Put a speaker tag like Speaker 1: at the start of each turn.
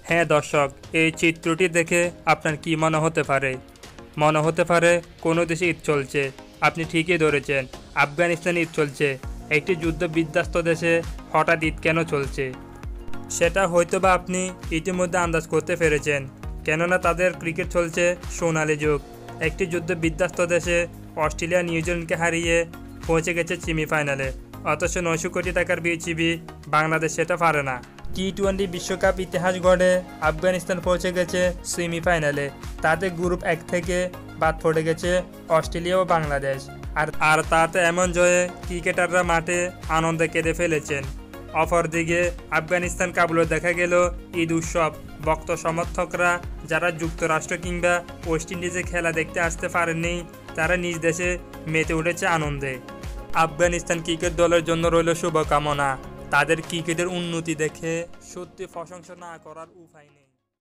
Speaker 1: হ্যাঁ দর্শক, এই চিত্রটি দেখে আপনার কি মনে হতে পারে? মনে হতে পারে কোনো দেশে ঈদ চলছে। আপনি ঠিকই ধরেছেন, আফগানিস্তানে ঈদ চলছে। একটি যুদ্ধ বিধ্বস্ত দেশে হঠাৎ ঈদ কেন চলছে সেটা হয়তোবা আপনি ইতিমধ্যে আন্দাজ করতে পেরেছেন। কেননা তাদের ক্রিকেট চলছে সোনালি যুগ। একটি যুদ্ধ বিধ্বস্ত দেশে অস্ট্রেলিয়া নিউজিল্যান্ডকে হারিয়ে পৌঁছে গেছে সেমিফাইনালে, অথচ 900 কোটি টাকার বিসিবি বাংলাদেশ সেটা পারে না। টি-20 বিশ্বকাপ ইতিহাস গড়ে আফগানিস্তান পৌঁছে গেছে সেমিফাইনালে। তাদের গ্রুপ 1 থেকে বাদ পড়ে গেছে অস্ট্রেলিয়া ও বাংলাদেশ। আর তাতে এমন জয়ে ক্রিকেটাররা মাঠে আনন্দে কেঁদে ফেলেছেন। অপরদিকে আফগানিস্তান কাবুলে দেখা গেল ঈদ উৎসব। ভক্ত সমর্থকরা যারা যুক্তরাষ্ট্র কিংবা ওয়েস্ট ইন্ডিজে খেলা দেখতে আসতে পারেননি, তারা নিজ দেশে মেতে উঠেছে আনন্দে। আফগানিস্তান ক্রিকেট দলের জন্য রইল শুভকামনা। তাদের ক্রিকেটের উন্নতি দেখে সত্যি প্রশংসা না করার উপায় নেই।